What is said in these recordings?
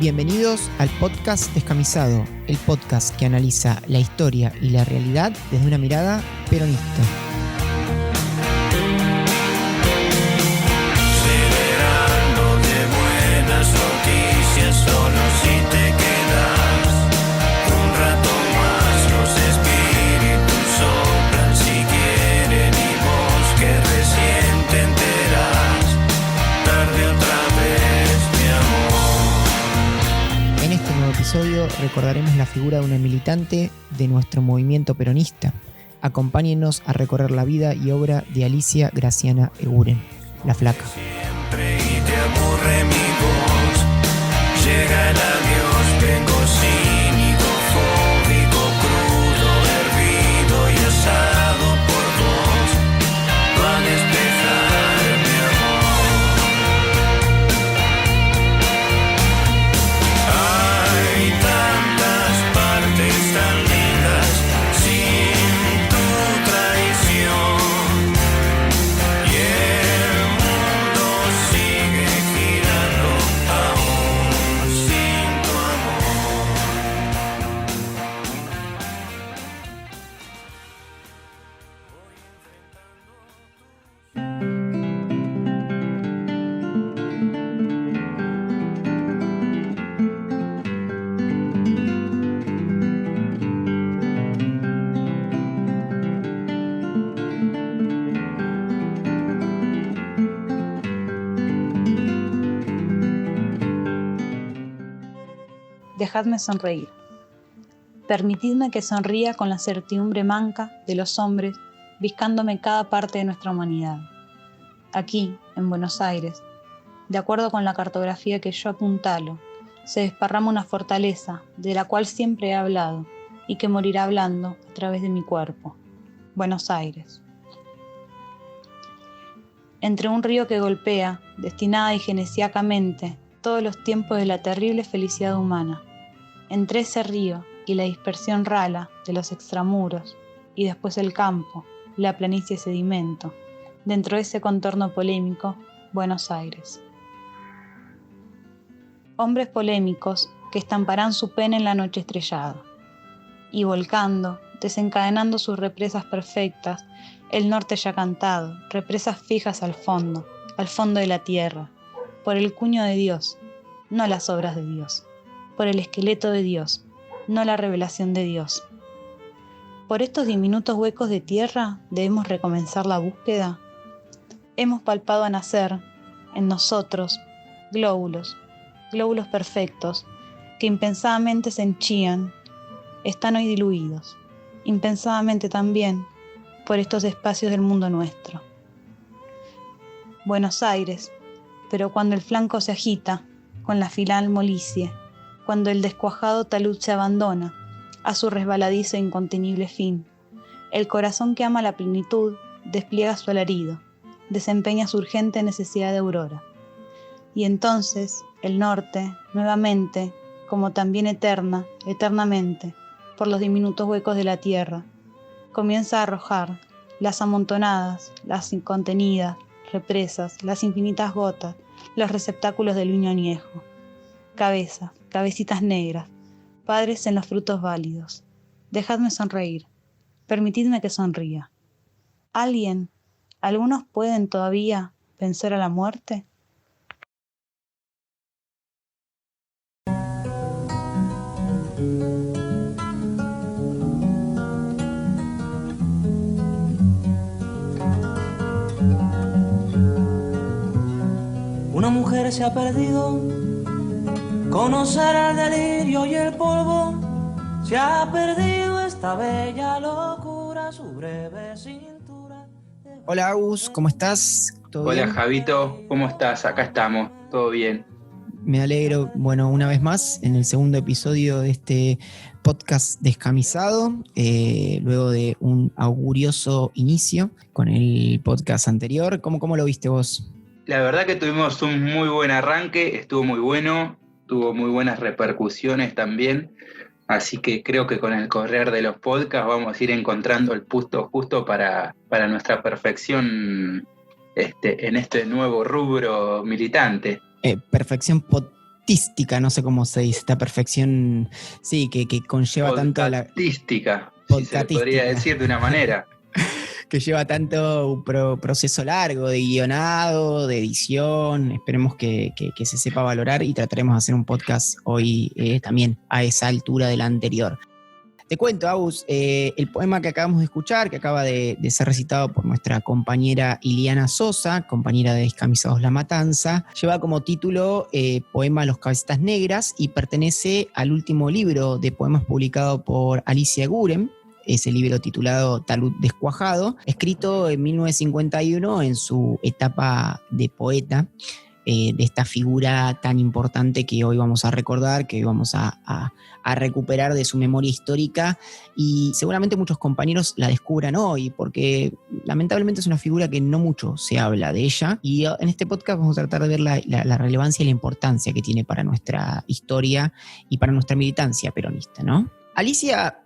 Bienvenidos al podcast Descamisado, el podcast que analiza la historia y la realidad desde una mirada peronista. Recordaremos la figura de una militante de nuestro movimiento peronista. Acompáñenos a recorrer la vida y obra de Alicia Graciana Eguren, la Flaca. Siempre y te aburre mi voz. Llega el adiós, vengo cínico, fóbico, crudo, hervido y asado por vos. Va a despejar mi Hay tantas partes tan lindas sin tu traición y el mundo sigue girando aún sin tu Dejadme sonreír. Permitidme que sonría con la certidumbre manca de los hombres, viscándome cada parte de nuestra humanidad. Aquí, en Buenos Aires, de acuerdo con la cartografía que yo apuntalo, se desparrama una fortaleza de la cual siempre he hablado y que morirá hablando a través de mi cuerpo. Buenos Aires. Entre un río que golpea, destinada higienesiacamente, todos los tiempos de la terrible felicidad humana, entre ese río y la dispersión rala de los extramuros, y después el campo, la planicie sedimento, dentro de ese contorno polémico, Buenos Aires. Hombres polémicos que estamparán su pena en la noche estrellada, y volcando, desencadenando sus represas perfectas, el norte ya cantado, represas fijas al fondo de la tierra, por el cuño de Dios, no las obras de Dios, por el esqueleto de Dios, no la revelación de Dios. Por estos diminutos huecos de tierra debemos recomenzar la búsqueda. Hemos palpado a nacer, en nosotros, glóbulos perfectos, que impensadamente se henchían, están hoy diluidos, impensadamente también, por estos espacios del mundo nuestro. Buenos Aires, pero cuando el flanco se agita, con la filal molicie, cuando el descuajado talud se abandona a su resbaladizo e incontenible fin, el corazón que ama la plenitud despliega su alarido, desempeña su urgente necesidad de aurora. Y entonces el norte, nuevamente, como también eternamente, por los diminutos huecos de la tierra, comienza a arrojar las amontonadas, las incontenidas, represas, las infinitas gotas, los receptáculos del viño añejo. Cabecitas negras, padres en los frutos válidos. Dejadme sonreír, permitidme que sonría. ¿Algunos pueden todavía vencer a la muerte? Una mujer se ha perdido, conocer el delirio y el polvo, se ha perdido esta bella locura, su breve cintura. Hola Agus, ¿cómo estás? ¿Todo Hola bien? Javito, ¿cómo estás? Acá estamos, todo bien. Me alegro, bueno, una vez más en el segundo episodio de este podcast Descamisado, luego de un augurioso inicio con el podcast anterior. ¿Cómo lo viste vos? La verdad que tuvimos un muy buen arranque, estuvo muy bueno, tuvo muy buenas repercusiones también, así que creo que con el correr de los podcasts vamos a ir encontrando el punto justo para nuestra perfección en este nuevo rubro militante. Perfección podcastística, no sé cómo se dice, esta perfección, sí, que conlleva tanto la... Podcastística, si se le podría decir de una manera. Que lleva tanto un proceso largo de guionado, de edición. Esperemos que se sepa valorar y trataremos de hacer un podcast hoy también a esa altura de la anterior. Te cuento, Agus, el poema que acabamos de escuchar, que acaba de ser recitado por nuestra compañera Iliana Sosa, compañera de Descamisados La Matanza, lleva como título Poema Los Cabecitas Negras y pertenece al último libro de poemas publicado por Alicia Eguren, ese libro titulado Talud Descuajado, escrito en 1951 en su etapa de poeta, de esta figura tan importante que hoy vamos a recordar, que hoy vamos a recuperar de su memoria histórica, y seguramente muchos compañeros la descubran hoy, porque lamentablemente es una figura que no mucho se habla de ella, y en este podcast vamos a tratar de ver la relevancia y la importancia que tiene para nuestra historia y para nuestra militancia peronista, ¿no? Alicia,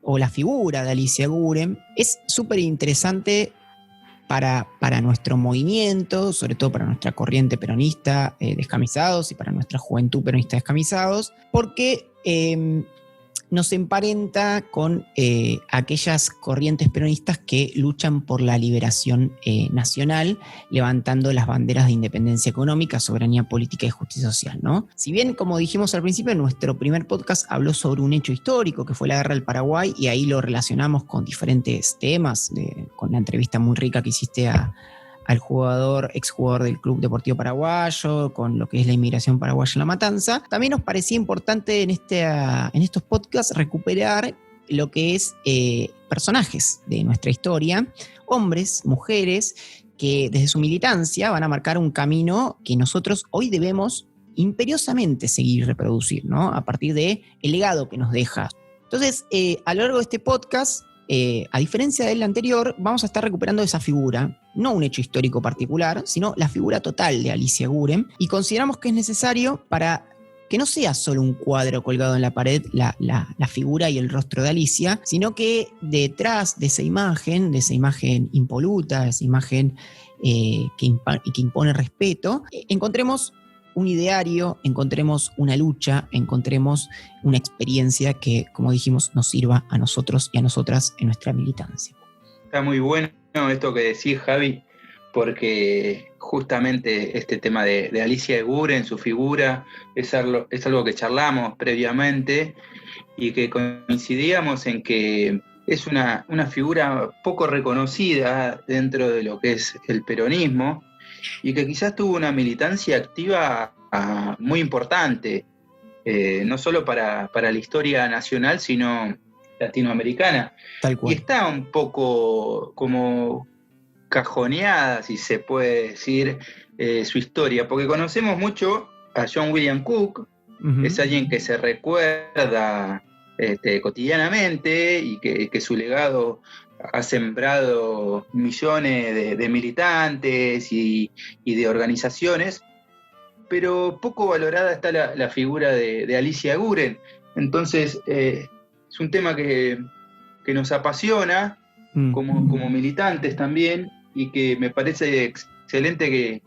o la figura de Alicia Eguren, es súper interesante para nuestro movimiento, sobre todo para nuestra corriente peronista Descamisados y para nuestra juventud peronista Descamisados, porque nos emparenta con aquellas corrientes peronistas que luchan por la liberación nacional, levantando las banderas de independencia económica, soberanía política y justicia social, ¿no? Si bien, como dijimos al principio, nuestro primer podcast habló sobre un hecho histórico que fue la Guerra del Paraguay, y ahí lo relacionamos con diferentes temas, con la entrevista muy rica que hiciste al exjugador del Club Deportivo Paraguayo, con lo que es la inmigración paraguaya en La Matanza. También nos parecía importante en estos podcasts recuperar lo que es personajes de nuestra historia, hombres, mujeres, que desde su militancia van a marcar un camino que nosotros hoy debemos imperiosamente seguir y reproducir, ¿no? A partir del legado que nos deja. Entonces, a lo largo de este podcast, a diferencia del anterior, vamos a estar recuperando esa figura, no un hecho histórico particular, sino la figura total de Alicia Eguren, y consideramos que es necesario para que no sea solo un cuadro colgado en la pared la figura y el rostro de Alicia, sino que detrás de esa imagen impoluta, de esa imagen que impone respeto, encontremos un ideario, encontremos una lucha, encontremos una experiencia que, como dijimos, nos sirva a nosotros y a nosotras en nuestra militancia. Está muy bueno esto que decís, Javi, porque justamente este tema de Alicia Eguren, su figura, es algo que charlamos previamente y que coincidíamos en que es una figura poco reconocida dentro de lo que es el peronismo, y que quizás tuvo una militancia activa muy importante, no solo para la historia nacional, sino latinoamericana. Tal cual. Y está un poco como cajoneada, si se puede decir, su historia, porque conocemos mucho a John William Cook, es alguien que se recuerda cotidianamente y que su legado ha sembrado millones de militantes y de organizaciones, pero poco valorada está la figura de Alicia Eguren. Entonces, es un tema que nos apasiona como militantes también, y que me parece excelente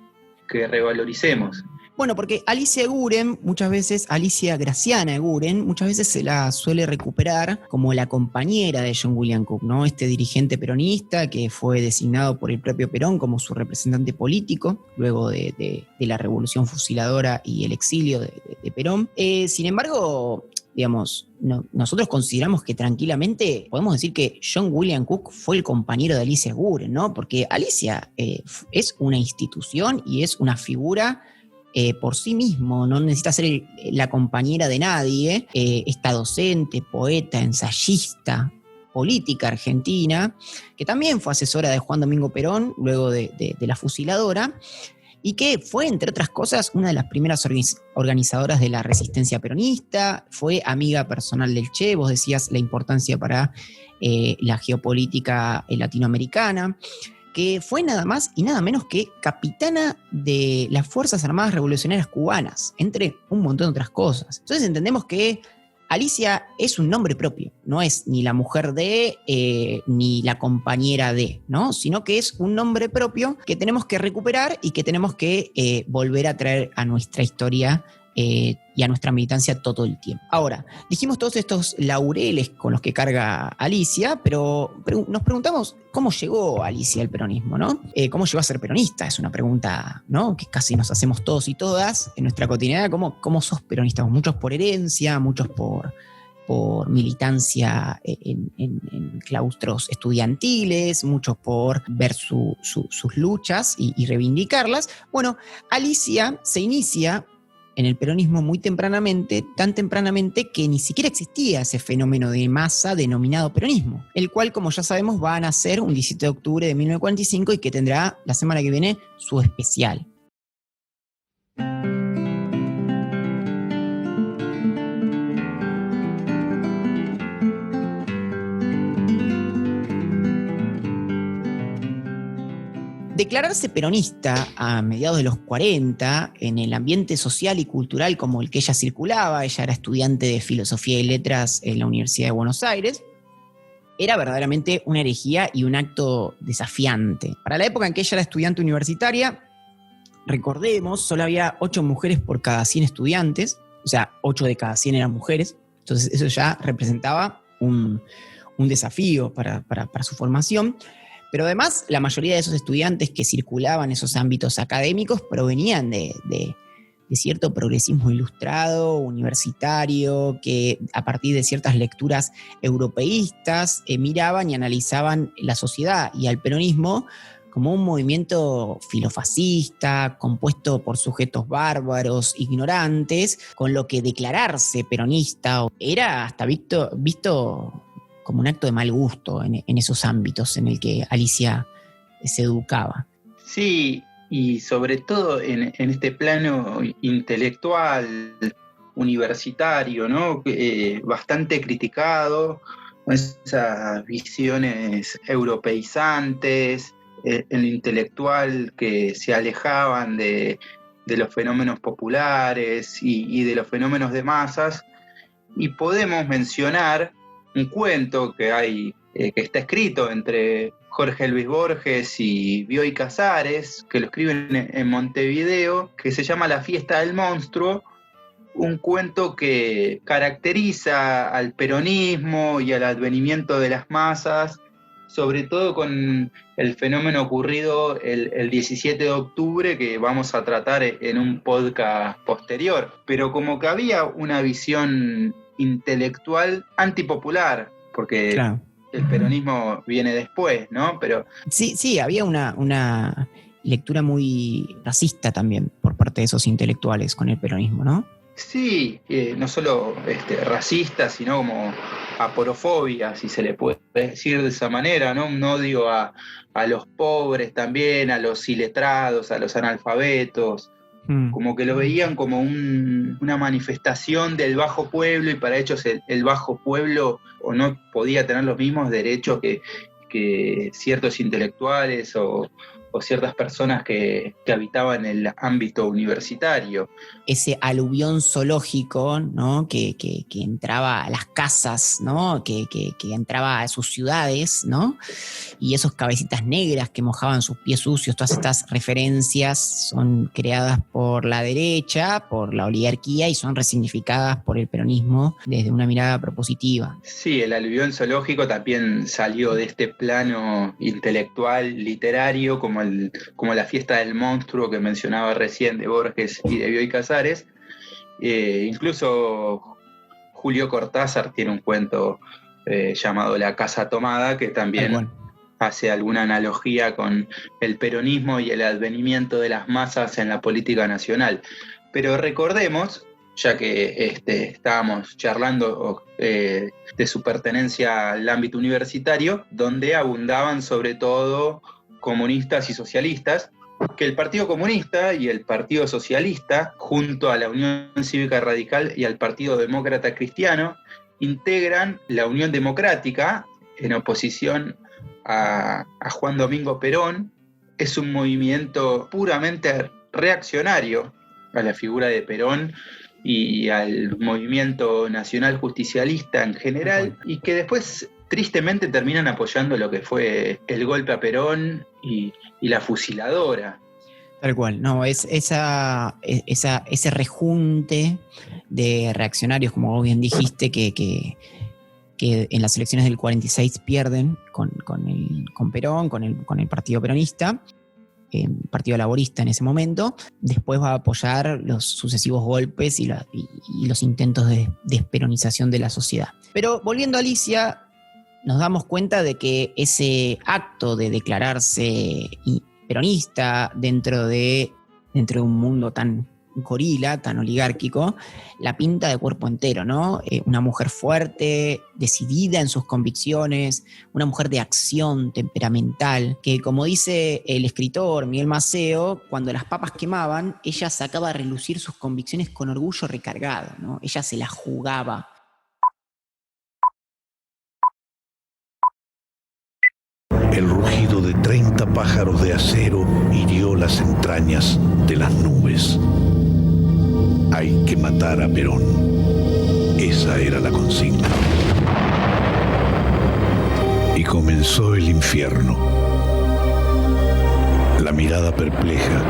que revaloricemos. Bueno, porque Alicia Eguren, Alicia Graciana Eguren, muchas veces se la suele recuperar como la compañera de John William Cook, ¿no? Este dirigente peronista que fue designado por el propio Perón como su representante político, luego de la revolución fusiladora y el exilio de Perón. Sin embargo, digamos, nosotros consideramos que tranquilamente podemos decir que John William Cook fue el compañero de Alicia Eguren, ¿no? Porque Alicia es una institución y es una figura por sí mismo, no necesita ser la compañera de nadie. Esta docente, poeta, ensayista, política argentina, que también fue asesora de Juan Domingo Perón, luego de la fusiladora, y que fue, entre otras cosas, una de las primeras organizadoras de la resistencia peronista, fue amiga personal del Che, vos decías la importancia para la geopolítica latinoamericana, que fue nada más y nada menos que capitana de las Fuerzas Armadas Revolucionarias Cubanas, entre un montón de otras cosas. Entonces entendemos que Alicia es un nombre propio, no es ni la mujer de, ni la compañera de, ¿no? Sino que es un nombre propio que tenemos que recuperar y que tenemos que volver a traer a nuestra historia y a nuestra militancia todo el tiempo. Ahora, dijimos todos estos laureles con los que carga Alicia, pero nos preguntamos cómo llegó Alicia al peronismo, ¿no? ¿Cómo llegó a ser peronista? Es una pregunta, ¿no?, que casi nos hacemos todos y todas en nuestra cotidianidad. ¿Cómo sos peronista? Muchos por herencia, muchos por militancia en claustros estudiantiles, muchos por ver sus luchas y reivindicarlas. Bueno, Alicia se inicia en el peronismo muy tempranamente, tan tempranamente que ni siquiera existía ese fenómeno de masa denominado peronismo, el cual, como ya sabemos, va a nacer un 17 de octubre de 1945 y que tendrá la semana que viene su especial. Declararse peronista a mediados de los 40, en el ambiente social y cultural como el que ella circulaba, ella era estudiante de Filosofía y Letras en la Universidad de Buenos Aires, era verdaderamente una herejía y un acto desafiante. Para la época en que ella era estudiante universitaria, recordemos, solo había 8 mujeres por cada 100 estudiantes, o sea, 8 de cada 100 eran mujeres, entonces eso ya representaba un desafío para su formación. Pero además, la mayoría de esos estudiantes que circulaban en esos ámbitos académicos provenían de cierto progresismo ilustrado, universitario, que a partir de ciertas lecturas europeístas miraban y analizaban la sociedad y al peronismo como un movimiento filofascista, compuesto por sujetos bárbaros, ignorantes, con lo que declararse peronista era hasta visto como un acto de mal gusto en esos ámbitos en el que Alicia se educaba. Sí, y sobre todo en este plano intelectual, universitario, ¿no? Bastante criticado, esas visiones europeizantes, en lo intelectual que se alejaban de los fenómenos populares y de los fenómenos de masas, y podemos mencionar un cuento que está escrito entre Jorge Luis Borges y Bioy Casares, que lo escriben en Montevideo, que se llama La fiesta del monstruo, un cuento que caracteriza al peronismo y al advenimiento de las masas, sobre todo con el fenómeno ocurrido el 17 de octubre, que vamos a tratar en un podcast posterior. Pero como que había una visión intelectual antipopular, porque claro, el peronismo viene después, ¿no? Pero sí, había una lectura muy racista también por parte de esos intelectuales con el peronismo, ¿no? Sí, no solo racista, sino como aporofobia, si se le puede decir de esa manera, ¿no? Un odio a los pobres también, a los iletrados, a los analfabetos, como que lo veían como una manifestación del bajo pueblo, y para ellos el bajo pueblo o no podía tener los mismos derechos que ciertos intelectuales o ciertas personas que habitaban el ámbito universitario. Ese aluvión zoológico, ¿no? que entraba a las casas, ¿no? que entraba a sus ciudades, ¿no? Y esos cabecitas negras que mojaban sus pies sucios, todas estas referencias son creadas por la derecha, por la oligarquía, y son resignificadas por el peronismo desde una mirada propositiva. Sí, el aluvión zoológico también salió de este plano intelectual, literario, como la fiesta del monstruo que mencionaba recién de Borges y de Bioy Casares. Incluso Julio Cortázar tiene un cuento llamado La Casa Tomada, que también hace alguna analogía con el peronismo y el advenimiento de las masas en la política nacional. Pero recordemos, ya que estábamos charlando de su pertenencia al ámbito universitario, donde abundaban sobre todo comunistas y socialistas, que el Partido Comunista y el Partido Socialista, junto a la Unión Cívica Radical y al Partido Demócrata Cristiano, integran la Unión Democrática en oposición a Juan Domingo Perón. Es un movimiento puramente reaccionario a la figura de Perón y al movimiento nacional justicialista en general, y que después tristemente terminan apoyando lo que fue el golpe a Perón y la fusiladora. Tal cual, no, es ese rejunte de reaccionarios, como vos bien dijiste, que en las elecciones del 46 pierden con Perón, con el Partido Peronista, Partido Laborista en ese momento. Después va a apoyar los sucesivos golpes y los intentos de desperonización de la sociedad. Pero volviendo a Alicia, nos damos cuenta de que ese acto de declararse peronista dentro de un mundo tan gorila, tan oligárquico, la pinta de cuerpo entero, ¿no? Una mujer fuerte, decidida en sus convicciones, una mujer de acción, temperamental, que, como dice el escritor Miguel Maceo, cuando las papas quemaban, ella sacaba a relucir sus convicciones con orgullo recargado, ¿no? Ella se la jugaba. El rugido de 30 pájaros de acero hirió las entrañas de las nubes. Hay que matar a Perón. Esa era la consigna. Y comenzó el infierno. La mirada perpleja,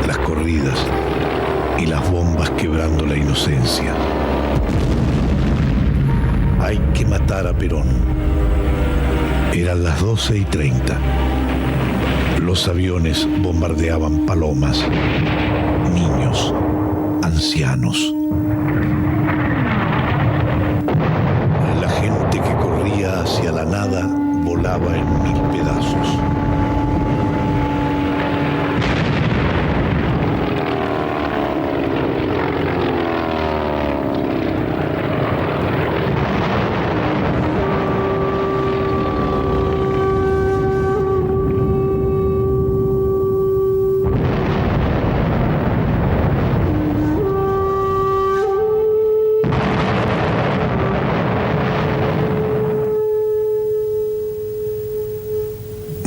las corridas y las bombas quebrando la inocencia. Hay que matar a Perón. Eran las 12:30. Los aviones bombardeaban palomas, niños, ancianos. La gente que corría hacia la nada volaba en 1000 pedazos.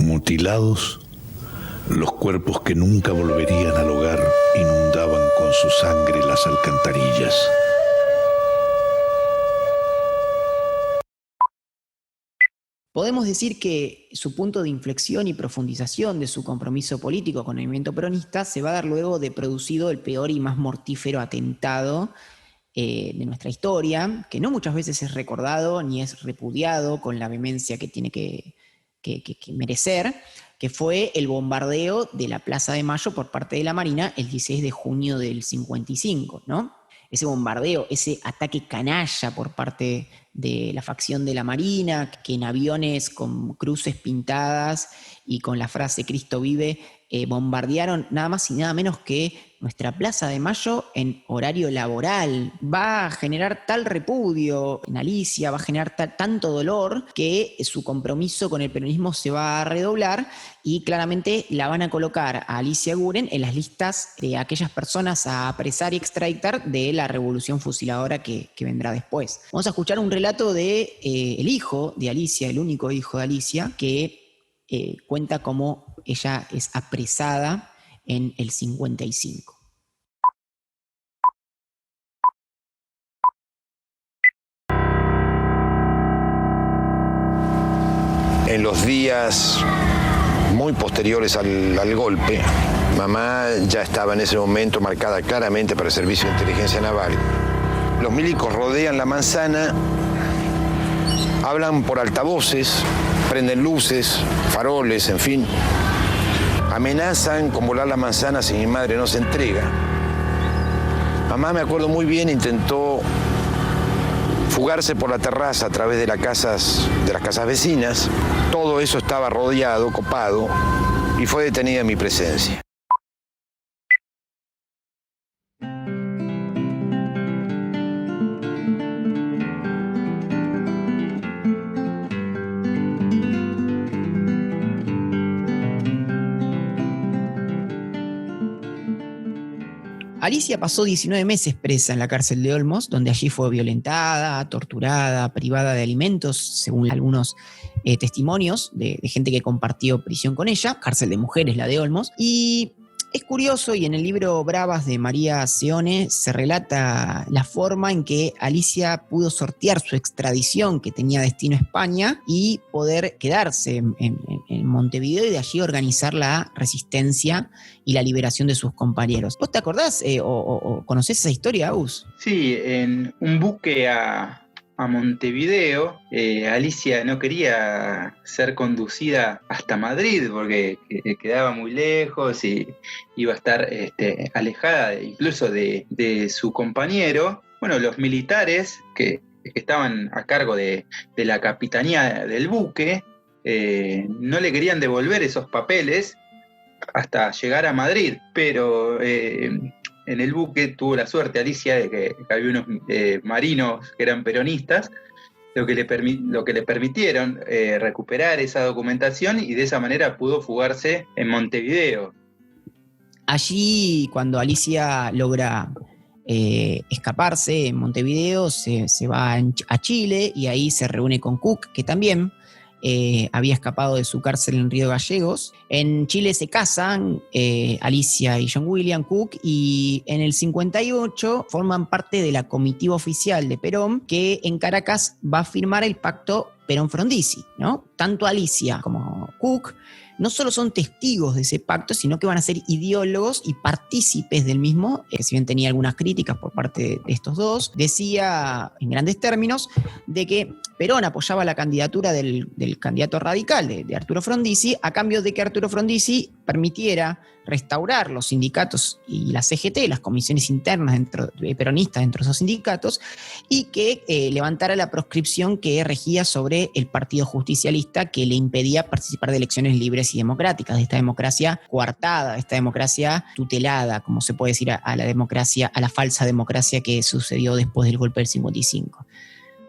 Mutilados, los cuerpos que nunca volverían al hogar inundaban con su sangre las alcantarillas. Podemos decir que su punto de inflexión y profundización de su compromiso político con el movimiento peronista se va a dar luego de producido el peor y más mortífero atentado de nuestra historia, que no muchas veces es recordado ni es repudiado con la vehemencia que tiene que merecer, que fue el bombardeo de la Plaza de Mayo por parte de la Marina el 16 de junio del 55, ¿no? Ese bombardeo, ese ataque canalla por parte de la facción de la Marina, que en aviones con cruces pintadas y con la frase Cristo vive, bombardearon nada más y nada menos que nuestra Plaza de Mayo en horario laboral. Va a generar tal repudio en Alicia, va a generar tanto dolor que su compromiso con el peronismo se va a redoblar y claramente la van a colocar a Alicia Guren en las listas de aquellas personas a apresar y extraditar de la revolución fusiladora que vendrá después. Vamos a escuchar un relato de el hijo de Alicia, el único hijo de Alicia, que cuenta cómo ella es apresada en el 55. En los días muy posteriores al golpe, mamá ya estaba en ese momento marcada claramente para el Servicio de Inteligencia Naval. Los milicos rodean la manzana, hablan por altavoces, prenden luces, faroles, en fin. Amenazan con volar la manzana si mi madre no se entrega. Mamá, me acuerdo muy bien, intentó fugarse por la terraza a través de las casas vecinas. Todo eso estaba rodeado, copado, y fue detenida en mi presencia. Alicia pasó 19 meses presa en la cárcel de Olmos, donde allí fue violentada, torturada, privada de alimentos, según algunos testimonios de gente que compartió prisión con ella, cárcel de mujeres la de Olmos, y Es curioso, y en el libro Bravas de María Seone se relata la forma en que Alicia pudo sortear su extradición, que tenía destino a España, y poder quedarse en Montevideo y de allí organizar la resistencia y la liberación de sus compañeros. ¿Vos te acordás o conocés esa historia, Agus? Sí, en un buque a Montevideo, Alicia no quería ser conducida hasta Madrid porque quedaba muy lejos y iba a estar alejada incluso de su compañero. Bueno, los militares que estaban a cargo de la capitanía del buque no le querían devolver esos papeles hasta llegar a Madrid, pero en el buque tuvo la suerte Alicia de que había unos marinos que eran peronistas, lo que le permitieron recuperar esa documentación, y de esa manera pudo fugarse en Montevideo. Allí, cuando Alicia logra escaparse en Montevideo, se va a Chile y ahí se reúne con Cook, que también había escapado de su cárcel en Río Gallegos. En Chile se casan Alicia y John William Cook, y en el 58 forman parte de la comitiva oficial de Perón, que en Caracas va a firmar el pacto Perón-Frondizi, ¿no? Tanto Alicia como Cook no solo son testigos de ese pacto, sino que van a ser ideólogos y partícipes del mismo, que si bien tenía algunas críticas por parte de estos dos, decía en grandes términos de que Perón apoyaba la candidatura del candidato radical, de Arturo Frondizi, a cambio de que Arturo Frondizi permitiera restaurar los sindicatos y la CGT, las comisiones internas peronistas dentro de esos sindicatos, y que levantara la proscripción que regía sobre el Partido Justicialista, que le impedía participar de elecciones libres y democráticas, de esta democracia coartada, de esta democracia tutelada, como se puede decir, a la democracia, a la falsa democracia que sucedió después del golpe del 55.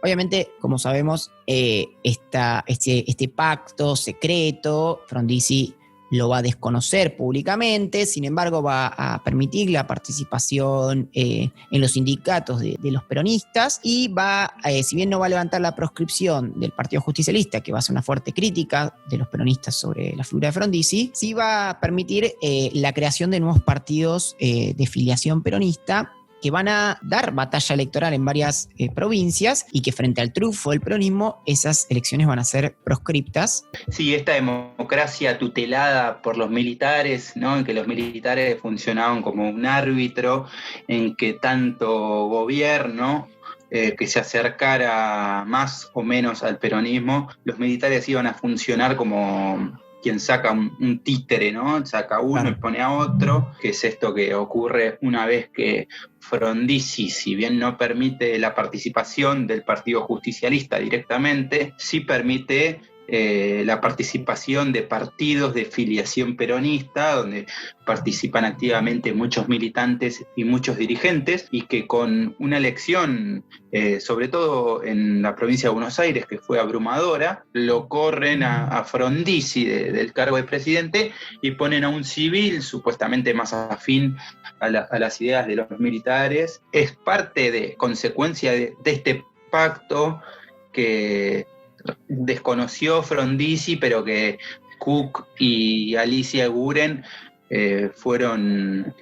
Obviamente, como sabemos, este pacto secreto, Frondizi lo va a desconocer públicamente, sin embargo va a permitir la participación en los sindicatos de los peronistas, y va, si bien no va a levantar la proscripción del Partido Justicialista, que va a ser una fuerte crítica de los peronistas sobre la figura de Frondizi, sí va a permitir la creación de nuevos partidos de filiación peronista, que van a dar batalla electoral en varias provincias, y que frente al triunfo del peronismo esas elecciones van a ser proscriptas. Sí, esta democracia tutelada por los militares, ¿no? En que los militares funcionaban como un árbitro, en que tanto gobierno que se acercara más o menos al peronismo, los militares iban a funcionar como quien saca un títere, ¿no? Saca uno y pone a otro, que es esto que ocurre una vez que Frondizi, si bien no permite la participación del Partido Justicialista directamente, sí permite la participación de partidos de filiación peronista, donde participan activamente muchos militantes y muchos dirigentes, y que con una elección, sobre todo en la provincia de Buenos Aires, que fue abrumadora, lo corren a Frondizi del cargo de presidente y ponen a un civil supuestamente más afín a las ideas de los militares. Es parte de consecuencia de este pacto que desconoció Frondizi, pero que Cook y Alicia Guren fueron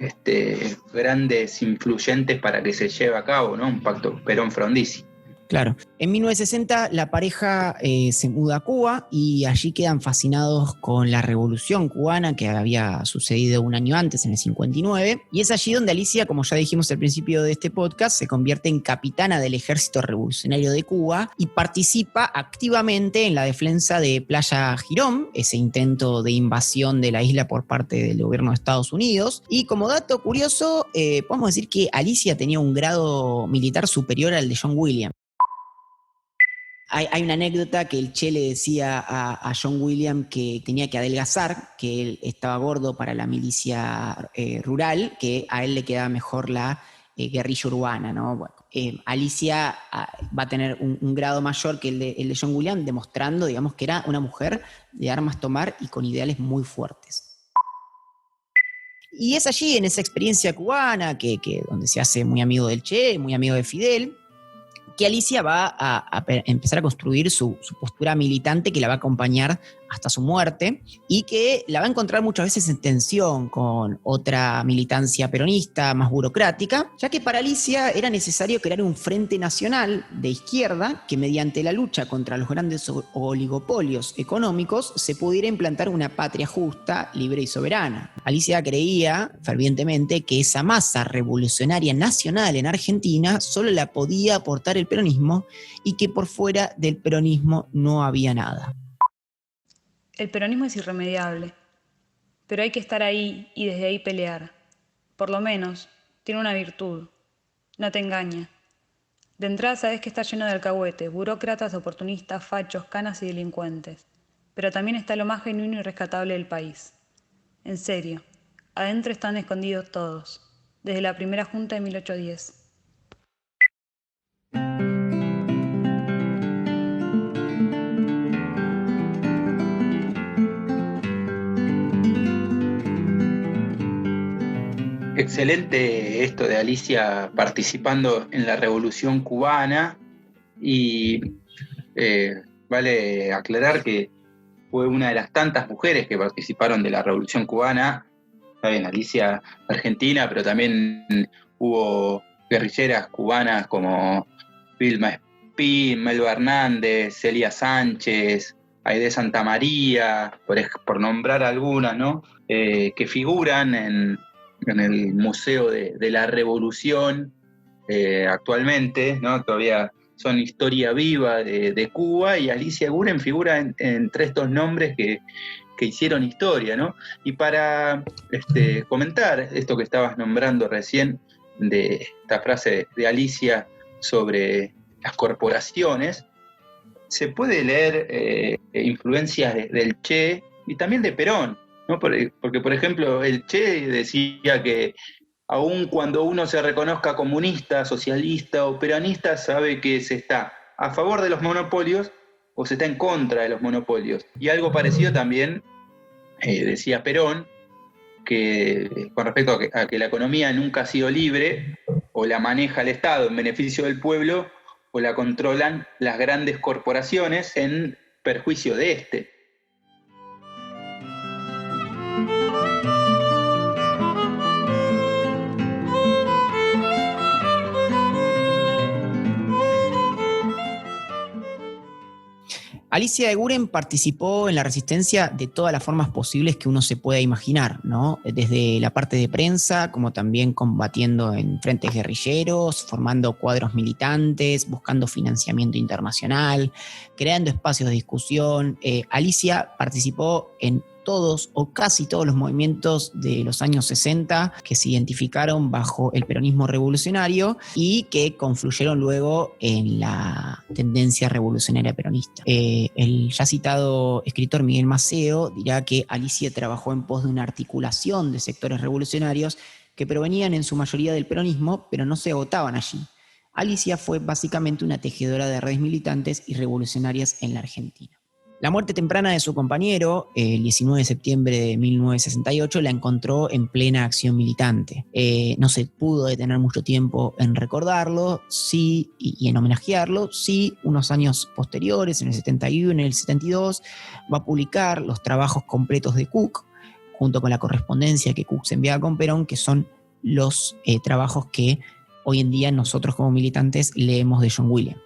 grandes influyentes para que se lleve a cabo, ¿no? Un pacto Perón-Frondizi. Claro. En 1960 la pareja se muda a Cuba, y allí quedan fascinados con la revolución cubana que había sucedido un año antes, en el 59, y es allí donde Alicia, como ya dijimos al principio de este podcast, se convierte en capitana del Ejército Revolucionario de Cuba y participa activamente en la defensa de Playa Girón, ese intento de invasión de la isla por parte del gobierno de Estados Unidos. Y como dato curioso, podemos decir que Alicia tenía un grado militar superior al de John William. Hay una anécdota que el Che le decía a John William que tenía que adelgazar, que él estaba gordo para la milicia rural, que a él le quedaba mejor la guerrilla urbana, ¿no? Bueno, Alicia va a tener un grado mayor que el de John William, demostrando, digamos, que era una mujer de armas tomar y con ideales muy fuertes. Y es allí, en esa experiencia cubana, donde se hace muy amigo del Che, muy amigo de Fidel, que Alicia va a empezar a construir su postura militante, que la va a acompañar hasta su muerte, y que la va a encontrar muchas veces en tensión con otra militancia peronista más burocrática, ya que para Alicia era necesario crear un frente nacional de izquierda que mediante la lucha contra los grandes oligopolios económicos se pudiera implantar una patria justa, libre y soberana. Alicia creía fervientemente que esa masa revolucionaria nacional en Argentina solo la podía aportar el peronismo y que por fuera del peronismo no había nada. El peronismo es irremediable, pero hay que estar ahí y desde ahí pelear. Por lo menos, tiene una virtud, no te engaña. De entrada sabes que está lleno de alcahuetes, burócratas, oportunistas, fachos, canas y delincuentes. Pero también está lo más genuino y rescatable del país. En serio, adentro están escondidos todos, desde la primera junta de 1810. Excelente esto de Alicia participando en la Revolución Cubana y vale aclarar que fue una de las tantas mujeres que participaron de la Revolución Cubana. Está bien, Alicia argentina, pero también hubo guerrilleras cubanas como Vilma Espín, Melba Hernández, Celia Sánchez, Aide Santamaría, por nombrar algunas, ¿no? Que figuran en el Museo de la Revolución actualmente, ¿no? Todavía son historia viva de Cuba, y Alicia Eguren figura entre estos nombres que hicieron historia, ¿no? Y para comentar esto que estabas nombrando recién, de esta frase de Alicia sobre las corporaciones, se puede leer influencias del Che y también de Perón, ¿no? Porque, por ejemplo, el Che decía que aun cuando uno se reconozca comunista, socialista o peronista, sabe que se está a favor de los monopolios o se está en contra de los monopolios. Y algo parecido también decía Perón, que con respecto a que la economía nunca ha sido libre, o la maneja el Estado en beneficio del pueblo, o la controlan las grandes corporaciones en perjuicio de este. Alicia Eguren participó en la resistencia de todas las formas posibles que uno se pueda imaginar, ¿no? Desde la parte de prensa, como también combatiendo en frentes guerrilleros, formando cuadros militantes, buscando financiamiento internacional, creando espacios de discusión. Alicia participó en todos o casi todos los movimientos de los años 60 que se identificaron bajo el peronismo revolucionario y que confluyeron luego en la tendencia revolucionaria peronista. El ya citado escritor Miguel Maceo dirá que Alicia trabajó en pos de una articulación de sectores revolucionarios que provenían en su mayoría del peronismo, pero no se agotaban allí. Alicia fue básicamente una tejedora de redes militantes y revolucionarias en la Argentina. La muerte temprana de su compañero, el 19 de septiembre de 1968, la encontró en plena acción militante. No se pudo detener mucho tiempo en recordarlo, sí, y en homenajearlo. Sí, unos años posteriores, en el 71, en el 72, va a publicar los trabajos completos de Cook, junto con la correspondencia que Cook se enviaba con Perón, que son los trabajos que hoy en día nosotros como militantes leemos de John Williams.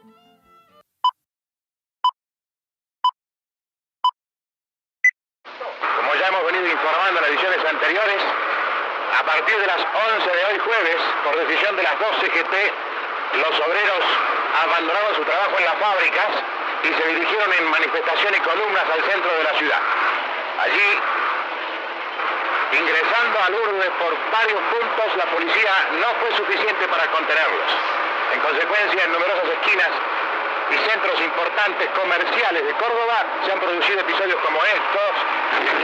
A partir de las 11 de hoy jueves, por decisión de las 2 CGT, los obreros abandonaron su trabajo en las fábricas y se dirigieron en manifestación y columnas al centro de la ciudad. Allí, ingresando a Lourdes por varios puntos, la policía no fue suficiente para contenerlos. En consecuencia, en numerosas esquinas y centros importantes comerciales de Córdoba se han producido episodios como estos.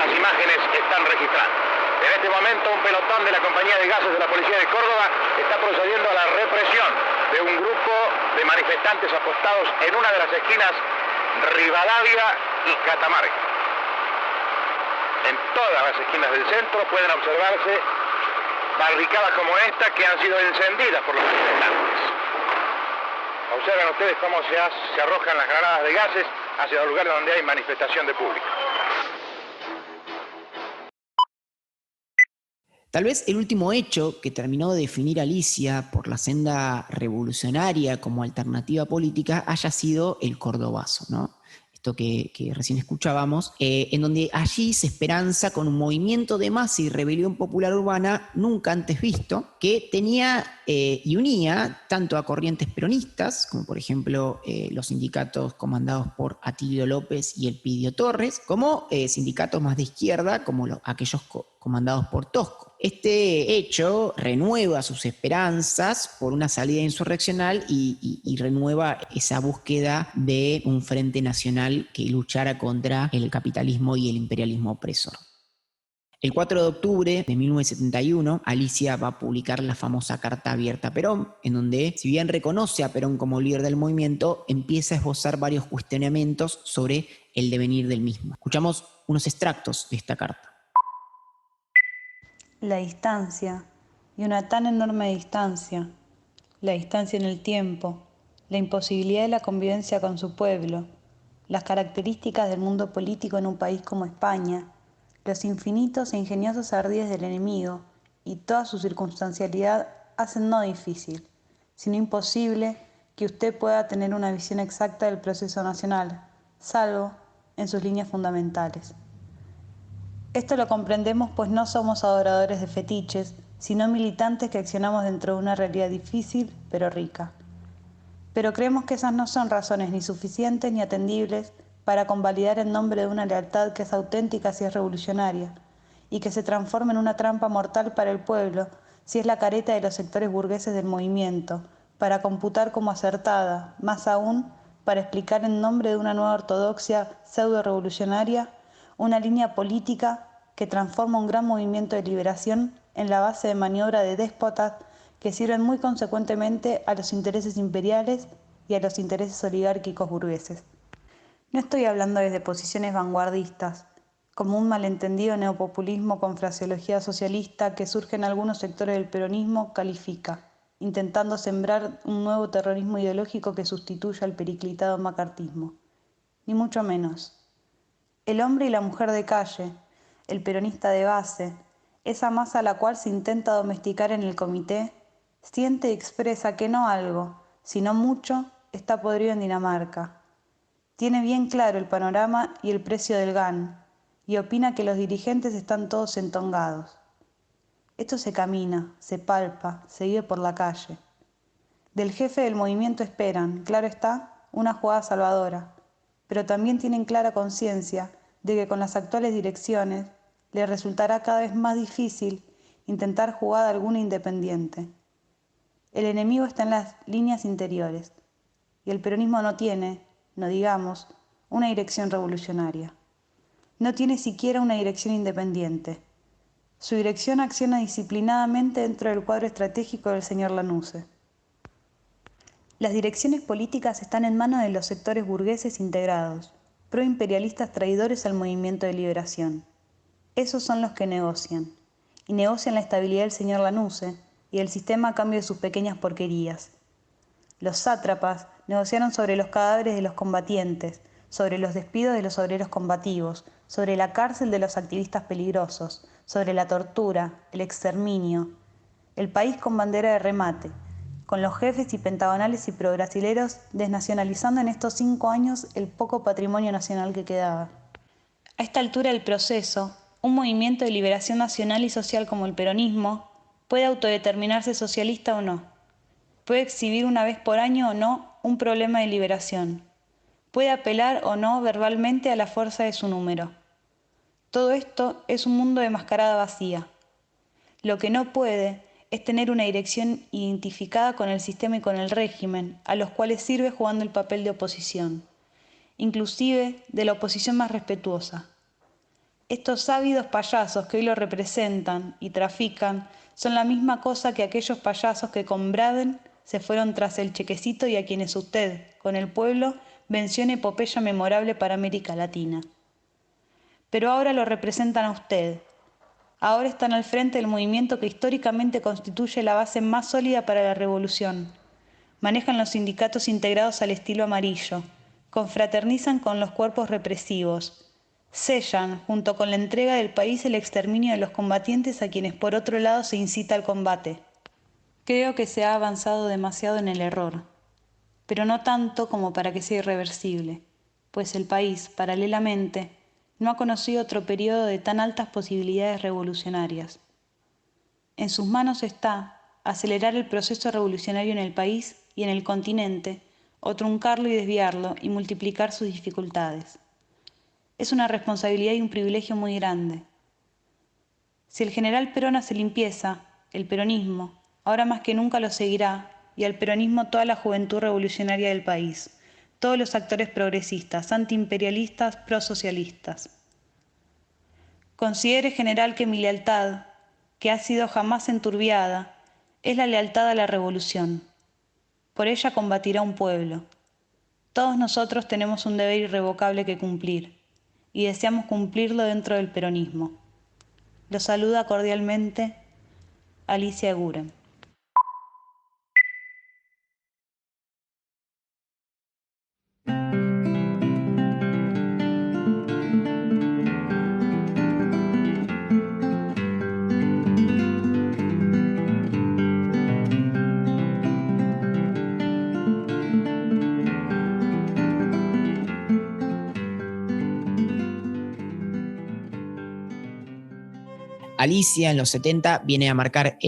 Las imágenes están registrando. En este momento, un pelotón de la compañía de gases de la policía de Córdoba está procediendo a la represión de un grupo de manifestantes apostados en una de las esquinas Rivadavia y Catamarca. En todas las esquinas del centro pueden observarse barricadas como esta que han sido encendidas por los manifestantes. Observen ustedes cómo se arrojan las granadas de gases hacia los lugares donde hay manifestación de público. Tal vez el último hecho que terminó de definir a Alicia por la senda revolucionaria como alternativa política haya sido el cordobazo, ¿no? Esto que recién escuchábamos, en donde allí se esperanza con un movimiento de masa y rebelión popular urbana nunca antes visto, que tenía y unía tanto a corrientes peronistas, como por ejemplo los sindicatos comandados por Atilio López y Elpidio Torres, como sindicatos más de izquierda, como aquellos comandados por Tosco. Este hecho renueva sus esperanzas por una salida insurreccional y renueva esa búsqueda de un frente nacional que luchara contra el capitalismo y el imperialismo opresor. El 4 de octubre de 1971, Alicia va a publicar la famosa Carta Abierta a Perón, en donde, si bien reconoce a Perón como líder del movimiento, empieza a esbozar varios cuestionamientos sobre el devenir del mismo. Escuchamos unos extractos de esta carta. La distancia, y una tan enorme distancia, la distancia en el tiempo, la imposibilidad de la convivencia con su pueblo, las características del mundo político en un país como España, los infinitos e ingeniosos ardíes del enemigo y toda su circunstancialidad hacen no difícil, sino imposible que usted pueda tener una visión exacta del proceso nacional, salvo en sus líneas fundamentales. Esto lo comprendemos pues no somos adoradores de fetiches, sino militantes que accionamos dentro de una realidad difícil pero rica. Pero creemos que esas no son razones ni suficientes ni atendibles para convalidar en nombre de una lealtad que es auténtica si es revolucionaria, y que se transforma en una trampa mortal para el pueblo si es la careta de los sectores burgueses del movimiento, para computar como acertada, más aún para explicar en nombre de una nueva ortodoxia pseudo-revolucionaria una línea política que transforma un gran movimiento de liberación en la base de maniobra de déspotas que sirven muy consecuentemente a los intereses imperiales y a los intereses oligárquicos burgueses. No estoy hablando desde posiciones vanguardistas, como un malentendido neopopulismo con fraseología socialista que surge en algunos sectores del peronismo califica, intentando sembrar un nuevo terrorismo ideológico que sustituya al periclitado macartismo. Ni mucho menos. El hombre y la mujer de calle, el peronista de base, esa masa a la cual se intenta domesticar en el comité, siente y expresa que no algo, sino mucho, está podrido en Dinamarca. Tiene bien claro el panorama y el precio del GAN, y opina que los dirigentes están todos entongados. Esto se camina, se palpa, se vive por la calle. Del jefe del movimiento esperan, claro está, una jugada salvadora, pero también tienen clara conciencia de que con las actuales direcciones le resultará cada vez más difícil intentar jugada alguna independiente. El enemigo está en las líneas interiores y el peronismo no tiene, no digamos, una dirección revolucionaria. No tiene siquiera una dirección independiente. Su dirección acciona disciplinadamente dentro del cuadro estratégico del señor Lanusse. Las direcciones políticas están en manos de los sectores burgueses integrados, proimperialistas traidores al movimiento de liberación. Esos son los que negocian, y negocian la estabilidad del señor Lanusse y el sistema a cambio de sus pequeñas porquerías. Los sátrapas negociaron sobre los cadáveres de los combatientes, sobre los despidos de los obreros combativos, sobre la cárcel de los activistas peligrosos, sobre la tortura, el exterminio. El país con bandera de remate, con los jefes y pentagonales y prograsileros desnacionalizando en estos 5 años el poco patrimonio nacional que quedaba. A esta altura del proceso, un movimiento de liberación nacional y social como el peronismo puede autodeterminarse socialista o no, puede exhibir una vez por año o no un problema de liberación, puede apelar o no verbalmente a la fuerza de su número. Todo esto es un mundo de mascarada vacía. Lo que no puede es tener una dirección identificada con el sistema y con el régimen, a los cuales sirve jugando el papel de oposición, inclusive de la oposición más respetuosa. Estos ávidos payasos que hoy lo representan y trafican son la misma cosa que aquellos payasos que con Braden se fueron tras el chequecito y a quienes usted, con el pueblo, venció en epopeya memorable para América Latina. Pero ahora lo representan a usted. Ahora están al frente del movimiento que históricamente constituye la base más sólida para la revolución. Manejan los sindicatos integrados al estilo amarillo, confraternizan con los cuerpos represivos, sellan, junto con la entrega del país, el exterminio de los combatientes a quienes por otro lado se incita al combate. Creo que se ha avanzado demasiado en el error, pero no tanto como para que sea irreversible, pues el país, paralelamente, no ha conocido otro periodo de tan altas posibilidades revolucionarias. En sus manos está acelerar el proceso revolucionario en el país y en el continente, o truncarlo y desviarlo y multiplicar sus dificultades. Es una responsabilidad y un privilegio muy grande. Si el general Perón hace limpieza, el peronismo, ahora más que nunca lo seguirá, y al peronismo toda la juventud revolucionaria del país, todos los actores progresistas, antiimperialistas, prosocialistas. Considere, general, que mi lealtad, que ha sido jamás enturbiada, es la lealtad a la revolución. Por ella combatirá un pueblo. Todos nosotros tenemos un deber irrevocable que cumplir, y deseamos cumplirlo dentro del peronismo. Los saluda cordialmente Alicia Eguren. Alicia en los 70 viene a marcar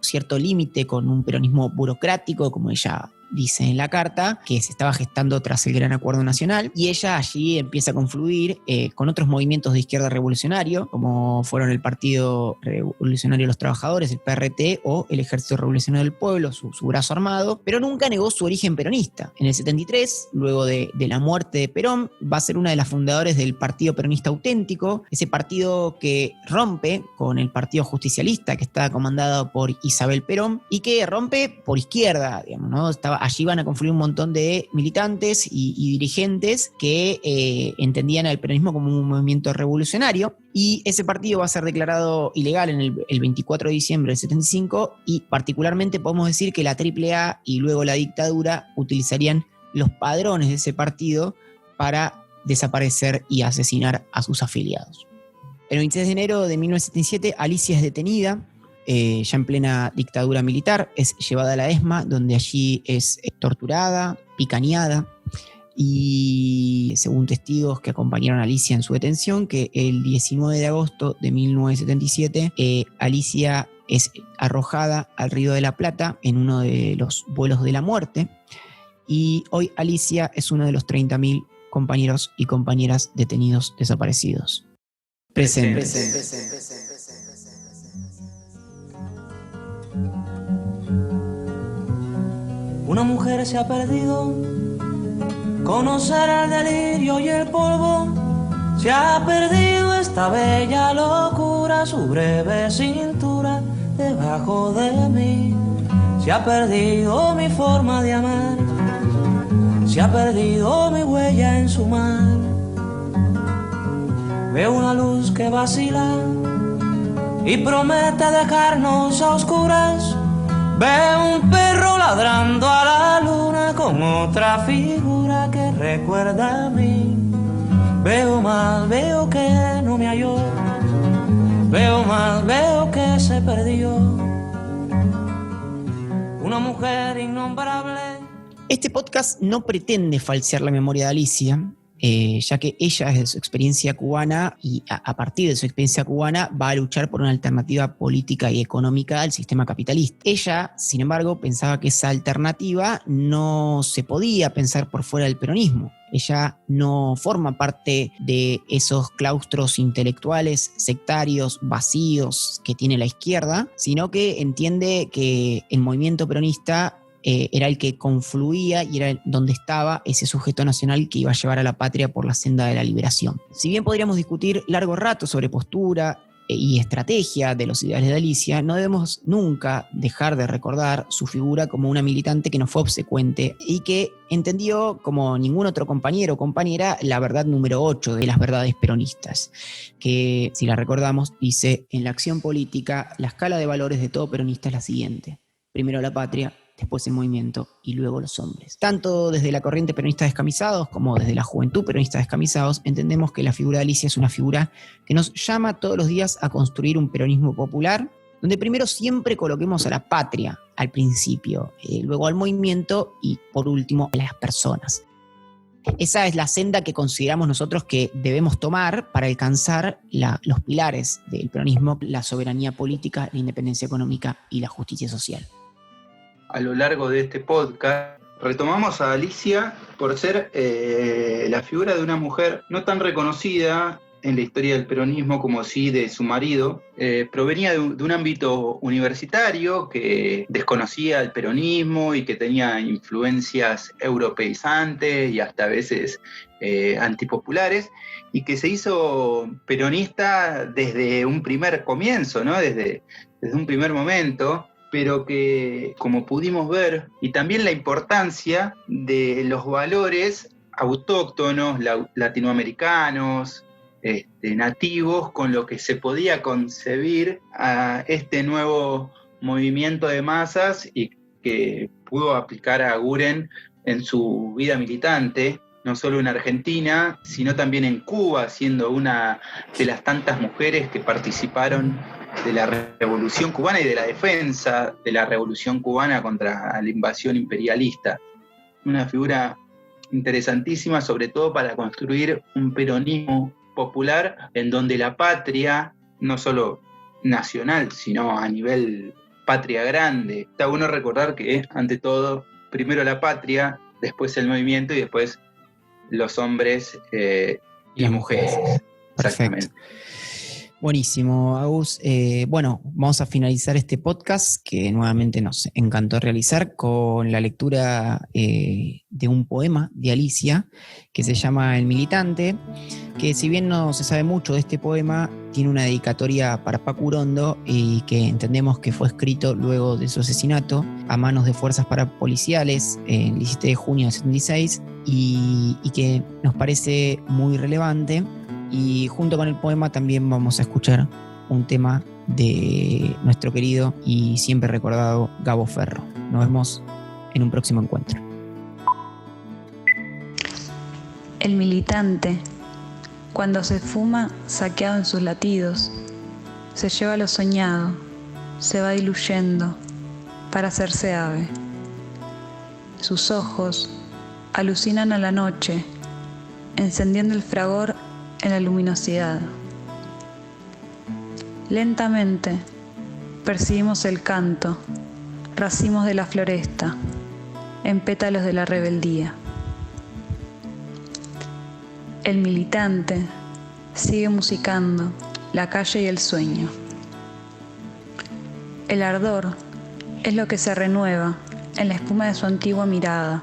cierto límite con un peronismo burocrático, como ella dice en la carta, que se estaba gestando tras el Gran Acuerdo Nacional, y ella allí empieza a confluir con otros movimientos de izquierda revolucionario, como fueron el Partido Revolucionario de los Trabajadores, el PRT, o el Ejército Revolucionario del Pueblo, su brazo armado, pero nunca negó su origen peronista. En el 73, luego de la muerte de Perón, va a ser una de las fundadoras del Partido Peronista Auténtico, ese partido que rompe con el Partido Justicialista, que estaba comandado por Isabel Perón, y que rompe por izquierda, digamos, ¿no? Allí van a confluir un montón de militantes y dirigentes que entendían al peronismo como un movimiento revolucionario, y ese partido va a ser declarado ilegal en el 24 de diciembre del 75, y particularmente podemos decir que la AAA y luego la dictadura utilizarían los padrones de ese partido para desaparecer y asesinar a sus afiliados. El 26 de enero de 1977, Alicia es detenida, ya en plena dictadura militar, es llevada a la ESMA, donde allí es torturada, picaneada, y según testigos que acompañaron a Alicia en su detención, que el 19 de agosto de 1977, Alicia es arrojada al Río de la Plata en uno de los vuelos de la muerte, y hoy Alicia es uno de los 30.000 compañeros y compañeras detenidos desaparecidos. Presente. Una mujer se ha perdido, conocer el delirio y el polvo. Se ha perdido esta bella locura, su breve cintura debajo de mí. Se ha perdido mi forma de amar, se ha perdido mi huella en su mar. Veo una luz que vacila y promete dejarnos a oscuras. Veo un perro ladrando a la luna con otra figura que recuerda a mí. Veo mal, veo que no me halló. Veo mal, veo que se perdió. Una mujer innombrable. Este podcast no pretende falsear la memoria de Alicia, ya que ella desde su experiencia cubana y a partir de su experiencia cubana va a luchar por una alternativa política y económica al sistema capitalista. Ella, sin embargo, pensaba que esa alternativa no se podía pensar por fuera del peronismo. Ella no forma parte de esos claustros intelectuales, sectarios, vacíos que tiene la izquierda, sino que entiende que el movimiento peronista era el que confluía y era donde estaba ese sujeto nacional que iba a llevar a la patria por la senda de la liberación. Si bien podríamos discutir largo rato sobre postura y estrategia de los ideales de Alicia, no debemos nunca dejar de recordar su figura como una militante que no fue obsecuente y que entendió, como ningún otro compañero o compañera, la verdad número 8 de las verdades peronistas, que, si la recordamos, dice: en la acción política, la escala de valores de todo peronista es la siguiente: primero la patria, después el movimiento y luego los hombres. Tanto desde la corriente peronista Descamisados como desde la juventud peronista Descamisados, entendemos que la figura de Alicia es una figura que nos llama todos los días a construir un peronismo popular, donde primero siempre coloquemos a la patria al principio, luego al movimiento y por último a las personas. Esa es la senda que consideramos nosotros que debemos tomar para alcanzar los pilares del peronismo: la soberanía política, la independencia económica y la justicia social. A lo largo de este podcast retomamos a Alicia por ser la figura de una mujer no tan reconocida en la historia del peronismo como sí de su marido. Provenía de un ámbito universitario que desconocía el peronismo y que tenía influencias europeizantes y hasta a veces antipopulares, y que se hizo peronista desde un primer comienzo, ¿no? Desde un primer momento, pero que, como pudimos ver, y también la importancia de los valores autóctonos, latinoamericanos, nativos, con lo que se podía concebir a este nuevo movimiento de masas y que pudo aplicar a Aguren en su vida militante, no solo en Argentina, sino también en Cuba, siendo una de las tantas mujeres que participaron de la Revolución Cubana y de la defensa de la Revolución Cubana contra la invasión imperialista. Una figura interesantísima, sobre todo para construir un peronismo popular en donde la patria, no solo nacional, sino a nivel patria grande. Está bueno recordar que, ante todo, primero la patria, después el movimiento y después los hombres y las mujeres. Perfecto. Buenísimo, Agus. Bueno, vamos a finalizar este podcast que nuevamente nos encantó realizar con la lectura de un poema de Alicia que se llama El Militante, que si bien no se sabe mucho de este poema, tiene una dedicatoria para Paco Urondo y que entendemos que fue escrito luego de su asesinato a manos de fuerzas parapoliciales el 17 de junio de 76 y que nos parece muy relevante. Y junto con el poema también vamos a escuchar un tema de nuestro querido y siempre recordado Gabo Ferro. Nos vemos en un próximo encuentro. El militante, cuando se fuma saqueado en sus latidos, se lleva lo soñado, se va diluyendo para hacerse ave. Sus ojos alucinan a la noche, encendiendo el fragor en la luminosidad. Lentamente percibimos el canto, racimos de la floresta, en pétalos de la rebeldía. El militante sigue musicando la calle y el sueño. El ardor es lo que se renueva en la espuma de su antigua mirada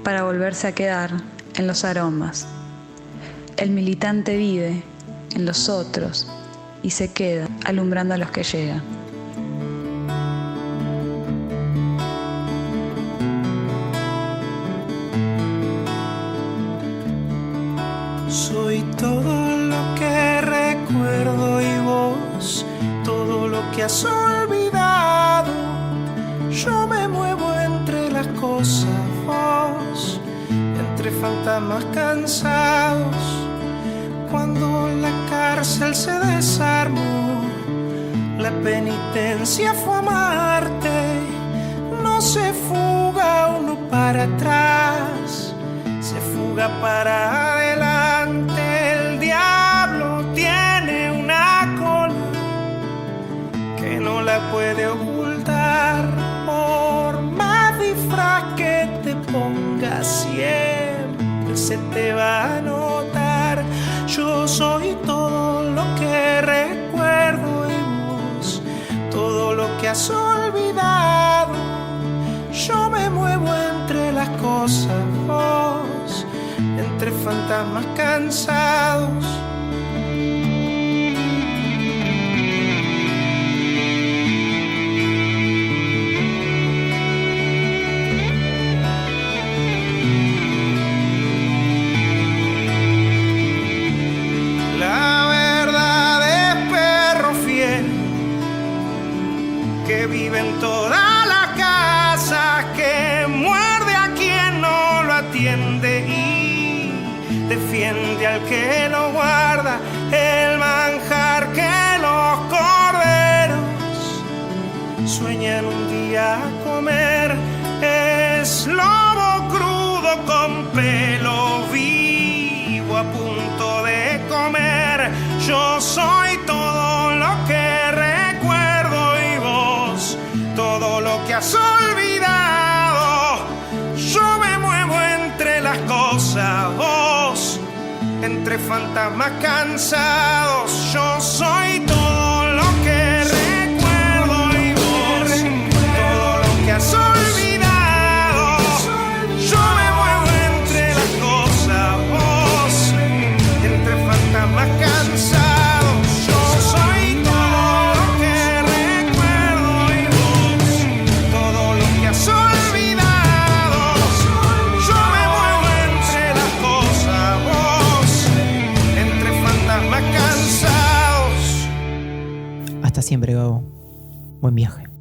para volverse a quedar en los aromas. El militante vive en los otros y se queda alumbrando a los que llegan. Soy todo lo que recuerdo y vos, todo lo que has olvidado. Yo me muevo entre las cosas, vos, entre fantasmas cansados. Cuando la cárcel se desarmó, la penitencia fue amarte. No se fuga uno para atrás, se fuga para adelante. El diablo tiene una cola que no la puede ocultar. Por más disfraz que te pongas, siempre se te va a notar. Yo soy todo lo que recuerdo y vos, todo lo que has olvidado. Yo me muevo entre las cosas, vos, entre fantasmas cansados. Vive en toda la casa atiende y defiende al que lo guarda, el manjar que los corderos sueñan un día comer. Es lobo crudo con pelo vivo a punto de comer. Yo soy todo lo que recuerdo y vos todo lo que has olvidado. Yo me muevo entre las cosas, vos entre fantasmas cansados. Yo soy todo lo que recuerdo y vos todo lo que has olvidado. Yo me muevo entre las cosas, vos entre fantasmas cansados. Yo soy todo lo que recuerdo y vos todo lo que has olvidado. Yo me muevo entre las cosas, vos entre fantasmas cansados. Hasta siempre, Gabo. Buen viaje.